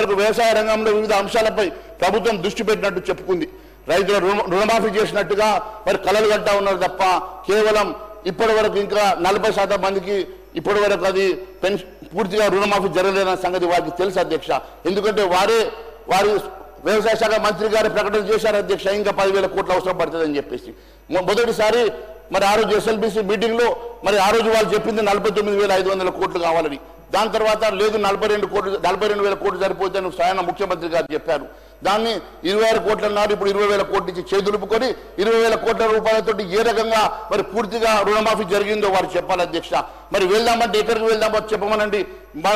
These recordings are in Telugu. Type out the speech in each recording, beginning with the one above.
వరకు వ్యవసాయ రంగంలో వివిధ అంశాలపై ప్రభుత్వం దృష్టి పెట్టినట్టు చెప్పుకుంది. రైతుల రుణమాఫీ చేసినట్టుగా మరి కలలు కంటా ఉన్నారు తప్ప కేవలం ఇప్పటి వరకు ఇంకా 40% మందికి ఇప్పటి వరకు అది పూర్తిగా రుణమాఫీ జరగలేదన్న సంగతి వారికి తెలుసు అధ్యక్ష. ఎందుకంటే వారి వ్యవసాయ శాఖ మంత్రి గారు ప్రకటన చేశారు అధ్యక్ష, ఇంకా 10,000 కోట్లు అవసరం పడుతుందని చెప్పేసి. మొదటిసారి మరి ఆ రోజు ఎస్ఎల్బిసి మీటింగ్లో మరి ఆ రోజు వాళ్ళు చెప్పింది 49,500 కోట్లు కావాలని. దాని తర్వాత లేదు 42,000 కోట్లు సరిపోతుందని స్వయం ముఖ్యమంత్రి గారు చెప్పారు. దాన్ని 26 కోట్లు అన్నారు. ఇప్పుడు 20,000 కోట్లు ఇచ్చి చేదులుపుకొని 20,000 కోట్ల రూపాయలతో ఏ రకంగా మరి పూర్తిగా రుణమాఫీ జరిగిందో వారు చెప్పాలి అధ్యక్ష. మరి వెళ్దామంటే ఎక్కడికి వెళ్దామో చెప్పమనండి,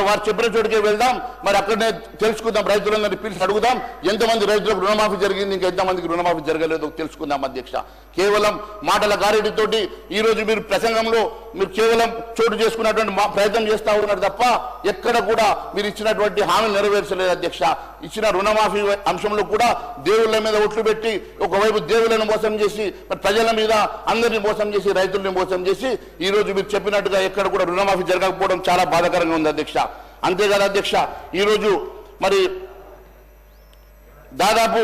వారు చెప్పిన చోటుకే వెళ్దాం. మరి అక్కడనే తెలుసుకుందాం, రైతులందరినీ పిలిచి అడుగుదాం ఎంతమంది రైతులకు రుణమాఫీ జరిగింది, ఇంకా ఎంతమందికి రుణమాఫీ జరగలేదో తెలుసుకుందాం అధ్యక్ష. కేవలం మాటల గారెడితోటి ఈ రోజు మీరు ప్రసంగంలో మీరు కేవలం చోటు చేసుకున్నటువంటి ప్రయత్నం చేస్తూ ఉన్నారు తప్ప ఎక్కడ కూడా మీరు ఇచ్చినటువంటి హామీలు నెరవేర్చలేదు అధ్యక్ష. ఇచ్చిన రుణమాఫీ అంశంలో కూడా దేవుళ్ళ మీద ఒట్లు పెట్టి ఒకవైపు దేవుళ్ళను మోసం చేసి ప్రజల మీద అందరినీ మోసం చేసి రైతుల్ని మోసం చేసి ఈ రోజు మీరు చెప్పినట్టుగా ఎక్కడ కూడా రుణమాఫీ జరగకపోవడం చాలా బాధాకరంగా ఉంది అధ్యక్ష. అంతేకాదు అధ్యక్ష, ఈరోజు మరి దాదాపు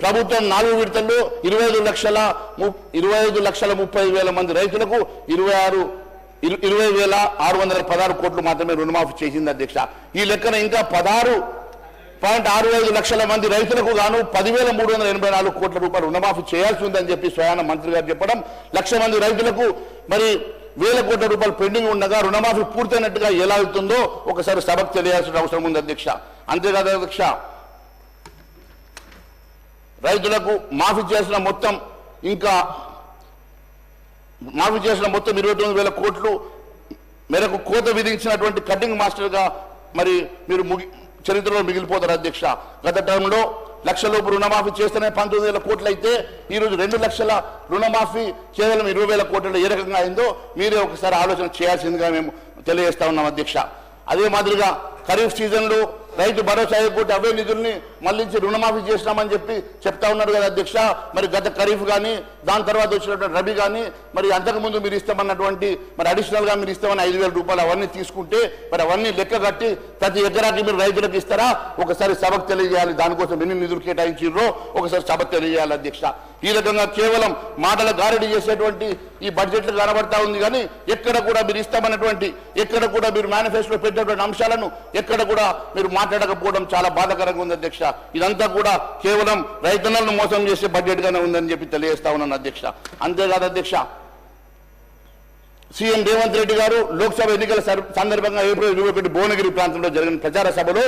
ప్రభుత్వం 4 విడతల్లో 25,30,000 మంది రైతులకు 20,616 కోట్లు మాత్రమే రుణమాఫీ చేసింది అధ్యక్ష. ఈ లెక్కన ఇంకా 16.65 లక్షల మంది రైతులకు గాను 10,384 కోట్ల రూపాయలు రుణమాఫీ చేయాల్సి ఉందని చెప్పి స్వయాన మంత్రి గారు చెప్పడం, 1,00,000 మంది రైతులకు మరి 1,000 కోట్ల రూపాయలు పెండింగ్ ఉండగా రుణమాఫీ పూర్తయినట్టుగా ఎలా అవుతుందో ఒకసారి సభకు తెలియాల్సిన అవసరం ఉంది అధ్యక్ష. అంతేకాదు అధ్యక్ష, రైతులకు మాఫీ చేసిన మొత్తం 29,000 కోట్లు మేరకు కోత విధించినటువంటి కటింగ్ మాస్టర్గా మరి మీరు చరిత్రలో మిగిలిపోతారు అధ్యక్ష. గత టర్మ్లో 1,00,000 లోపు రుణమాఫీ చేస్తేనే 19,000 కోట్లు అయితే ఈరోజు 2 లక్షల రుణమాఫీ కేవలం 20,000 కోట్లలో ఏ రకంగా అయిందో మీరే ఒకసారి ఆలోచన చేయాల్సిందిగా మేము తెలియజేస్తా ఉన్నాం అధ్యక్ష. అదే మాదిరిగా ఖరీఫ్ సీజన్లో రైతు భరోసా ఎగ్గొట్టి అవే నిధుల్ని మళ్లించి రుణమాఫీ చేసినామని చెప్పి చెప్తా ఉన్నారు కదా అధ్యక్ష. మరి గత ఖరీఫ్ కానీ దాని తర్వాత వచ్చినటువంటి రబీ కానీ మరి అంతకుముందు మీరు ఇస్తామన్నటువంటి మరి అడిషనల్గా మీరు ఇస్తామని 5,000 రూపాయలు అవన్నీ తీసుకుంటే మరి అవన్నీ లెక్క కట్టి ప్రతి ఎకరాకి మీరు రైతులకు ఇస్తారా ఒకసారి సభకు తెలియజేయాలి. దానికోసం ఎన్ని నిధులు కేటాయించారో ఒకసారి సభకు తెలియజేయాలి అధ్యక్ష. ఈ రకంగా కేవలం మాటల గారడి చేసేటువంటి ఈ బడ్జెట్లు కనబడతా ఉంది కానీ ఎక్కడ కూడా మీరు ఇస్తామన్నటువంటి ఎక్కడ కూడా మీరు మేనిఫెస్టోలో పెట్టినటువంటి అంశాలను ఎక్కడ కూడా మీరు మాట్లాడకపోవడం చాలా బాధాకరంగా ఉంది అధ్యక్ష. ఇదంతా కూడా కేవలం రైతన్నలను మోసం చేసే బడ్జెట్ గానే ఉందని చెప్పి తెలియజేస్తా ఉన్నాను అధ్యక్ష. అంతేకాదు అధ్యక్ష, సీఎం రేవంత్ రెడ్డి గారు లోక్సభ ఎన్నికల సందర్భంగా ఏప్రిల్ 21 భువనగిరి ప్రాంతంలో జరిగిన ప్రచార సభలో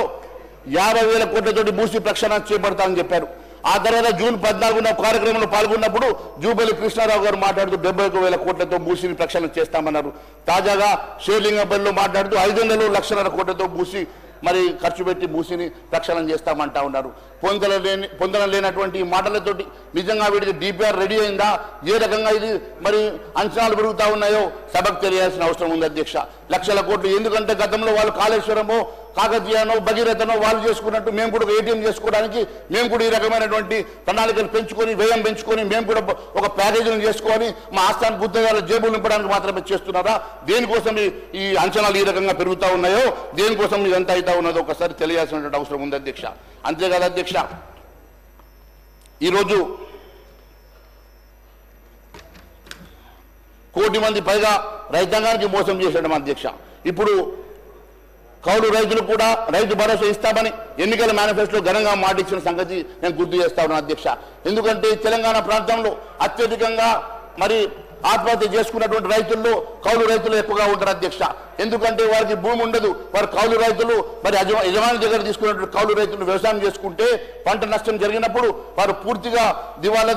50,000 కోట్లతోటి భూసి ప్రక్షాళన చేపడతామని చెప్పారు. ఆ తర్వాత జూన్ 14న కార్యక్రమంలో పాల్గొన్నప్పుడు జూబలి కృష్ణారావు గారు మాట్లాడుతూ 71,000 కోట్లతో భూసిని ప్రక్షాళన చేస్తామన్నారు. తాజాగా షేర్లింగంపల్లిలో మాట్లాడుతూ 5,00,00,000 కోట్లతో భూసి మరి ఖర్చు పెట్టి భూసిని ప్రక్షాళన చేస్తామంటా ఉన్నారు. పొందలేనటువంటి మాటలతోటి నిజంగా వీటికి డిపిఆర్ రెడీ అయిందా, ఏ రకంగా ఇది మరి అంచనాలు పెరుగుతా ఉన్నాయో సభకు తెలియాల్సిన అవసరం ఉంది అధ్యక్ష. 1,00,000 కోట్లు ఎందుకంటే గతంలో వాళ్ళు కాళేశ్వరమో కాకతీయనో భగీరథనో వాళ్ళు చేసుకున్నట్టు మేము కూడా ఏటీఎం చేసుకోవడానికి మేము కూడా ఈ రకమైనటువంటి ప్రణాళికలు పెంచుకొని వ్యయం పెంచుకొని మేము కూడా ఒక ప్యాకేజీని చేసుకొని మా ఆస్థాన గుత్తగాల జేబులు నింపడానికి మాత్రమే చేస్తున్నారా? దేనికోసం ఈ అంచనాలు ఈ రకంగా పెరుగుతూ ఉన్నాయో, దేనికోసం ఇదంతా అవుతా ఉన్నదో ఒకసారి తెలియాల్సినటువంటి అవసరం ఉంది అధ్యక్ష. అంతేకాదు అధ్యక్ష, ఈరోజు 1 కోటి మంది పైగా రైతాంగానికి మోసం చేశాడు అధ్యక్ష. ఇప్పుడు కౌలు రైతులు కూడా రైతు భరోసా ఇస్తామని ఎన్నికల మేనిఫెస్టోలో ఘనంగా మాటిచ్చిన సంగతి నేను గుర్తు చేస్తా ఉన్నాను అధ్యక్ష. ఎందుకంటే తెలంగాణ ప్రాంతంలో అత్యధికంగా మరి ఆత్మహత్య చేసుకున్నటువంటి రైతుల్లో కౌలు రైతులు ఎక్కువగా ఉంటారు అధ్యక్ష. ఎందుకంటే వారికి భూమి ఉండదు, వారు కౌలు రైతులు మరి యజమాని దగ్గర తీసుకున్నటువంటి కౌలు రైతులు వ్యవసాయం చేసుకుంటే పంట నష్టం జరిగినప్పుడు వారు పూర్తిగా దివాలా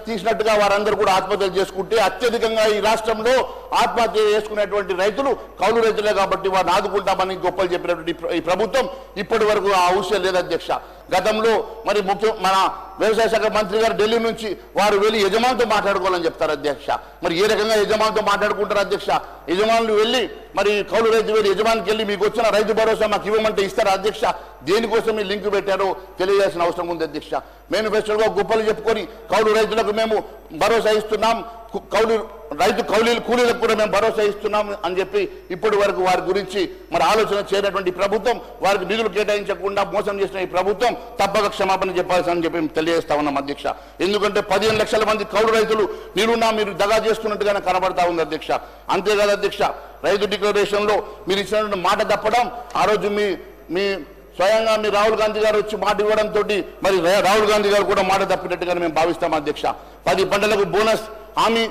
తీసినట్టుగా వారందరూ కూడా ఆత్మహత్యలు చేసుకుంటే అత్యధికంగా ఈ రాష్ట్రంలో ఆత్మహత్య చేసుకునేటువంటి రైతులు కౌలు రైతులే కాబట్టి వారిని ఆదుకుంటామని గొప్పలు చెప్పినటువంటి ఈ ప్రభుత్వం ఇప్పటి వరకు ఆ ఔషధం లేదు అధ్యక్ష. గతంలో మరి మన వ్యవసాయ శాఖ మంత్రి గారు ఢిల్లీ నుంచి వారు వెళ్ళి యజమానితో మాట్లాడుకోవాలని చెప్తారు అధ్యక్ష. మరి ఏ రకంగా యజమానితో మాట్లాడుకుంటారు అధ్యక్ష? యజమానులు వెళ్ళి మరి కౌలు రైతు వెళ్ళి యజమానికి వెళ్ళి మీకు వచ్చిన రైతు భరోసా మాకు ఇవ్వమంటే ఇస్తారా అధ్యక్ష? దేనికోసం ఈ లింక్ పెట్టారో తెలియజేయాల్సిన అవసరం ఉంది అధ్యక్ష. మేనిఫెస్టోలో గొప్పలు చెప్పుకొని కౌలు రైతులకు మేము భరోసా ఇస్తున్నాం, రైతు కూలీలకు కూడా మేము భరోసా ఇస్తున్నాం అని చెప్పి ఇప్పటి వరకు వారి గురించి మరి ఆలోచన చేయనటువంటి ప్రభుత్వం, వారికి నిధులు కేటాయించకుండా మోసం చేసిన ఈ ప్రభుత్వం తప్పక క్షమాపణ చెప్పాల్సిందని చెప్పి తెలియజేస్తా ఉన్నాం అధ్యక్ష. ఎందుకంటే 15 లక్షల మంది కౌలు రైతులు మీరు దగా చేస్తున్నట్టుగానే కనబడతా ఉంది అధ్యక్ష. అంతేకాదు అధ్యక్ష, రైతు డిక్లరేషన్ లో మీరు ఇచ్చినటువంటి మాట తప్పడం, ఆ రోజు మీ స్వయంగా మీ రాహుల్ గాంధీ గారు వచ్చి మాట ఇవ్వడంతో మరి రాహుల్ గాంధీ గారు కూడా మాట తప్పినట్టుగా మేము భావిస్తాం అధ్యక్ష. 10 పంటలకు బోనస్ హామీ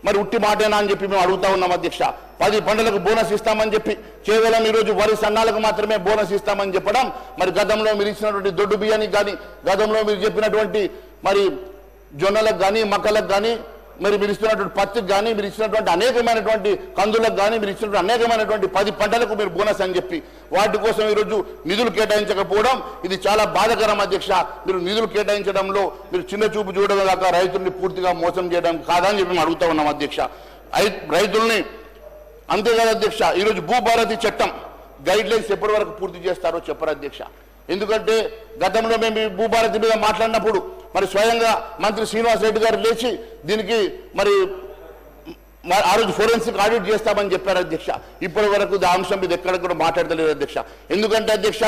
మరి ఉట్టి మాటేనా అని చెప్పి మేము అడుగుతా ఉన్నాం అధ్యక్ష. 10 పంటలకు బోనస్ ఇస్తామని చెప్పి కేవలం ఈరోజు వరి సన్నాలకు మాత్రమే బోనస్ ఇస్తామని చెప్పడం, మరి గతంలో మీరు ఇచ్చినటువంటి దొడ్డు బియ్యానికి కానీ, గతంలో మీరు చెప్పినటువంటి మరి జొన్నలకు కానీ, మక్కలకు కానీ, మరి మీరు ఇస్తున్నటువంటి పత్తికి కానీ, మీరు ఇచ్చినటువంటి అనేకమైనటువంటి కందులకు కానీ, మీరు ఇచ్చినటువంటి అనేకమైనటువంటి 10 పంటలకు మీరు బోనస్ అని చెప్పి వాటి కోసం ఈరోజు నిధులు కేటాయించకపోవడం ఇది చాలా బాధాకరం అధ్యక్ష. మీరు నిధులు కేటాయించడంలో మీరు చిన్న చూపు చూడడం కాక రైతుల్ని పూర్తిగా మోసం చేయడం కాదని చెప్పి మేము అడుగుతా ఉన్నాం అధ్యక్ష. రైతుల్ని అంతేకాదు అధ్యక్ష, ఈరోజు భూభారతి చట్టం గైడ్ లైన్స్ ఎప్పటి వరకు పూర్తి చేస్తారో చెప్పరు అధ్యక్ష. ఎందుకంటే గతంలో మేము భూభారతి మీద మాట్లాడినప్పుడు మరి స్వయంగా మంత్రి శ్రీనివాస్ రెడ్డి గారు లేచి దీనికి మరి ఆ రోజు ఫోరెన్సిక్ ఆడిట్ చేస్తామని చెప్పారు అధ్యక్ష. ఇప్పటి వరకు ఆ అంశం మీద ఎక్కడ కూడా మాట్లాడలేదు అధ్యక్ష. ఎందుకంటే అధ్యక్ష,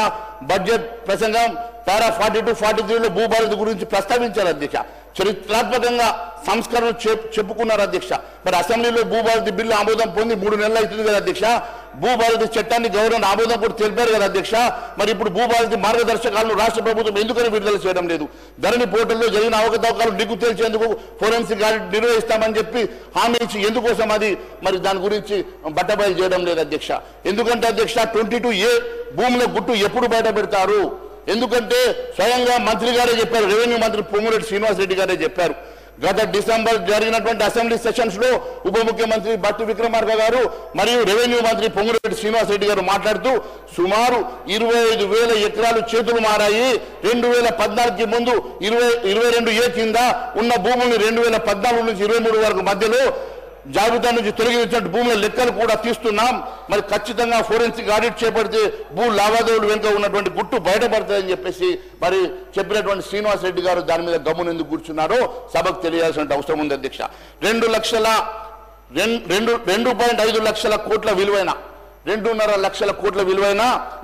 బడ్జెట్ ప్రసంగం పారా 42, 43లో భూభారతి గురించి ప్రస్తావించారు అధ్యక్ష. చరిత్రాత్మకంగా సంస్కరణలు చెప్పుకున్నారు అధ్యక్ష. మరి అసెంబ్లీలో భూభారతి బిల్లు ఆమోదం పొంది 3 నెలలు అవుతుంది కదా అధ్యక్ష. భూభారతి చట్టాన్ని గవర్నర్ ఆమోదం కూడా తెలిపారు కదా అధ్యక్ష. మరి ఇప్పుడు భూభారతి మార్గదర్శకాలను రాష్ట్ర ప్రభుత్వం ఎందుకని విడుదల చేయడం లేదు? ధరణి పోర్టల్లో జరిగిన అవకతవకలు నిగ్గు తేల్చేందుకు ఫోరెన్సిక్ ఆడిట్ నిర్వహిస్తామని చెప్పి హామీ ఇచ్చి ఎందుకోసం అది మరి దాని గురించి బట్టబయలు చేయడం లేదు అధ్యక్ష. ఎందుకంటే అధ్యక్ష, 22A భూముల గుట్టు ఎప్పుడు బయట పెడతారు? ఎందుకంటే స్వయంగా మంత్రి గారే చెప్పారు, రెవెన్యూ మంత్రి పొంగులేటి శ్రీనివాస్ రెడ్డి గారే చెప్పారు. గత డిసెంబర్ జరిగినటువంటి అసెంబ్లీ సెషన్స్ లో ఉప ముఖ్యమంత్రి బట్టి విక్రమార్క గారు మరియు రెవెన్యూ మంత్రి పొంగులేటి శ్రీనివాస్ రెడ్డి గారు మాట్లాడుతూ సుమారు 25,000 ఎకరాలు చేతులు మారాయి. 2014కి ముందు 22A కింద ఉన్న భూముల్ని 2014 నుంచి 23 వరకు మధ్యలో జాబితా నుంచి తొలగించిన భూముల లెక్కలు కూడా తీస్తున్నాం. మరి ఖచ్చితంగా ఫోరెన్సిక్ ఆడిట్ చేపడితే భూ లావాదేవీలు వెనుక ఉన్నటువంటి గుట్టు బయటపడుతుందని చెప్పేసి మరి చెప్పినటువంటి శ్రీనివాస్ రెడ్డి గారు దాని మీద గమ్మున ఎందుకు కూర్చున్నారో సభకు తెలియాల్సిన అవసరం ఉంది అధ్యక్ష. 2.5 లక్షల కోట్ల విలువైన 2.5 లక్షల కోట్ల విలువైన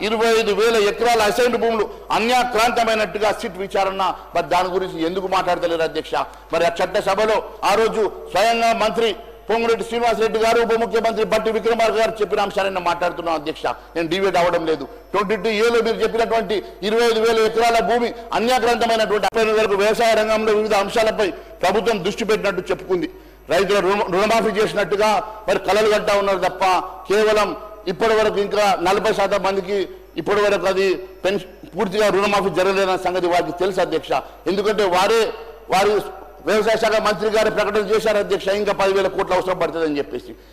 25,000 ఎకరాల అసైన్డ్ భూములు అన్యాక్రాంతమైనట్టుగా సిట్ విచారణ మరి దాని గురించి ఎందుకు మాట్లాడతలేరు అధ్యక్ష? మరి ఆ చట్టసభలో ఆ రోజు స్వయంగా మంత్రి పొంగులేటి శ్రీనివాస్ రెడ్డి గారు ఉప ముఖ్యమంత్రి బట్టి విక్రమార్క గారు చెప్పిన అంశాలను మాట్లాడుతున్నాం అధ్యక్ష. నేను డివేట్ అవ్వడం లేదు. 22Aలో మీరు చెప్పినటువంటి 25,000 ఎకరాల భూమి అన్యాక్రాంతమైనటువంటి వరకు వ్యవసాయ రంగంలో వివిధ అంశాలపై ప్రభుత్వం దృష్టి పెట్టినట్టు చెప్పుకుంది. రైతుల రుణమాఫీ చేసినట్టుగా మరి కలలు కంటా ఉన్నారు తప్ప కేవలం ఇప్పటి వరకు ఇంకా 40% మందికి ఇప్పటి వరకు అది పూర్తిగా రుణమాఫీ జరగలేదన్న సంగతి వారికి తెలుసు అధ్యక్ష. ఎందుకంటే వారి వ్యవసాయ శాఖ మంత్రి గారు ప్రకటన చేశారు అధ్యక్ష, ఇంకా 10,000 కోట్లు అవసరం పడుతుందని చెప్పేసి.